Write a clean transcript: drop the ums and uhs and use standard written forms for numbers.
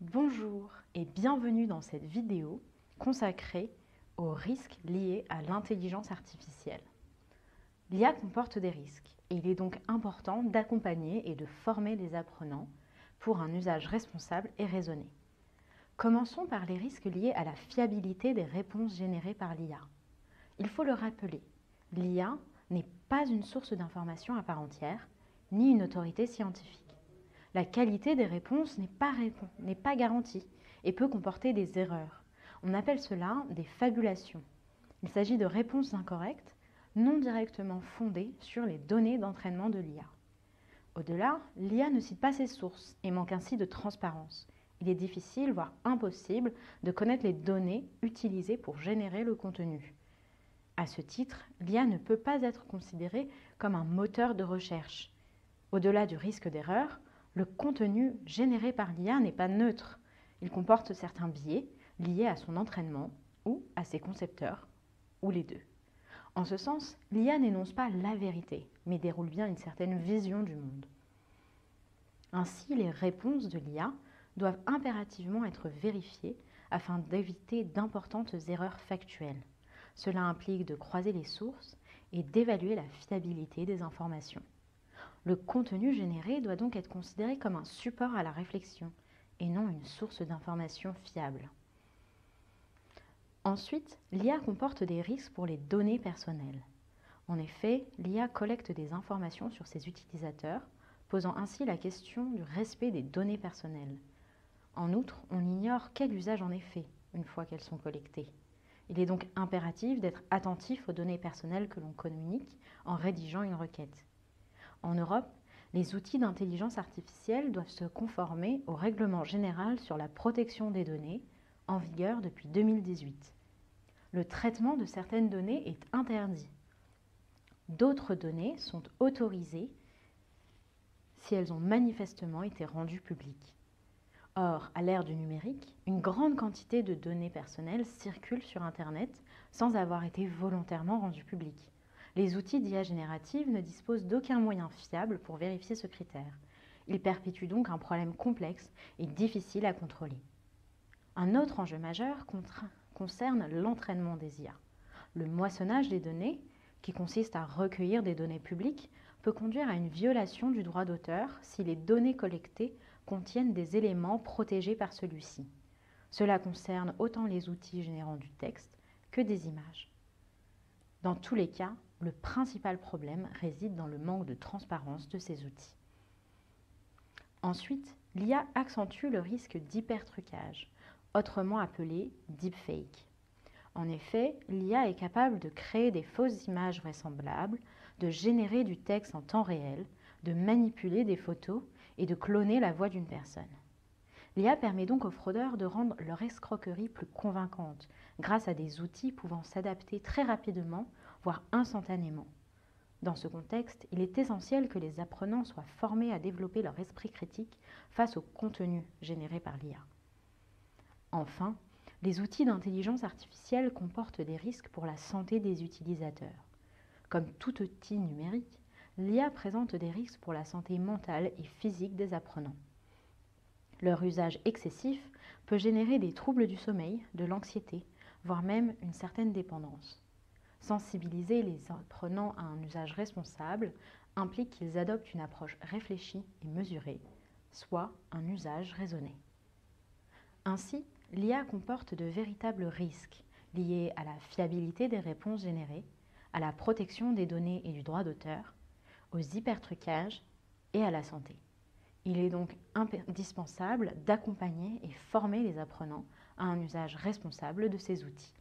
Bonjour et bienvenue dans cette vidéo consacrée aux risques liés à l'intelligence artificielle. L'IA comporte des risques et il est donc important d'accompagner et de former les apprenants pour un usage responsable et raisonné. Commençons par les risques liés à la fiabilité des réponses générées par l'IA. Il faut le rappeler, l'IA n'est pas une source d'information à part entière, ni une autorité scientifique. La qualité des réponses n'est pas garantie et peut comporter des erreurs. On appelle cela des fabulations. Il s'agit de réponses incorrectes, non directement fondées sur les données d'entraînement de l'IA. Au-delà, l'IA ne cite pas ses sources et manque ainsi de transparence. Il est difficile, voire impossible, de connaître les données utilisées pour générer le contenu. À ce titre, l'IA ne peut pas être considérée comme un moteur de recherche. Au-delà du risque d'erreur, le contenu généré par l'IA n'est pas neutre. Il comporte certains biais liés à son entraînement ou à ses concepteurs, ou les deux. En ce sens, l'IA n'énonce pas la vérité, mais déroule bien une certaine vision du monde. Ainsi, les réponses de l'IA doivent impérativement être vérifiées afin d'éviter d'importantes erreurs factuelles. Cela implique de croiser les sources et d'évaluer la fiabilité des informations. Le contenu généré doit donc être considéré comme un support à la réflexion et non une source d'information fiable. Ensuite, l'IA comporte des risques pour les données personnelles. En effet, l'IA collecte des informations sur ses utilisateurs, posant ainsi la question du respect des données personnelles. En outre, on ignore quel usage en est fait une fois qu'elles sont collectées. Il est donc impératif d'être attentif aux données personnelles que l'on communique en rédigeant une requête. En Europe, les outils d'intelligence artificielle doivent se conformer au règlement général sur la protection des données, en vigueur depuis 2018. Le traitement de certaines données est interdit. D'autres données sont autorisées si elles ont manifestement été rendues publiques. Or, à l'ère du numérique, une grande quantité de données personnelles circulent sur Internet sans avoir été volontairement rendues publiques. Les outils d'IA générative ne disposent d'aucun moyen fiable pour vérifier ce critère. Ils perpétuent donc un problème complexe et difficile à contrôler. Un autre enjeu majeur concerne l'entraînement des IA. Le moissonnage des données, qui consiste à recueillir des données publiques, peut conduire à une violation du droit d'auteur si les données collectées contiennent des éléments protégés par celui-ci. Cela concerne autant les outils générant du texte que des images. Dans tous les cas, le principal problème réside dans le manque de transparence de ces outils. Ensuite, l'IA accentue le risque d'hypertrucage, autrement appelé deepfake. En effet, l'IA est capable de créer des fausses images vraisemblables, de générer du texte en temps réel, de manipuler des photos et de cloner la voix d'une personne. L'IA permet donc aux fraudeurs de rendre leur escroquerie plus convaincante grâce à des outils pouvant s'adapter très rapidement, voire instantanément. Dans ce contexte, il est essentiel que les apprenants soient formés à développer leur esprit critique face au contenu généré par l'IA. Enfin, les outils d'intelligence artificielle comportent des risques pour la santé des utilisateurs. Comme tout outil numérique, l'IA présente des risques pour la santé mentale et physique des apprenants. Leur usage excessif peut générer des troubles du sommeil, de l'anxiété, voire même une certaine dépendance. Sensibiliser les apprenants à un usage responsable implique qu'ils adoptent une approche réfléchie et mesurée, soit un usage raisonné. Ainsi, l'IA comporte de véritables risques liés à la fiabilité des réponses générées, à la protection des données et du droit d'auteur, aux hypertrucages et à la santé. Il est donc indispensable d'accompagner et former les apprenants à un usage responsable de ces outils.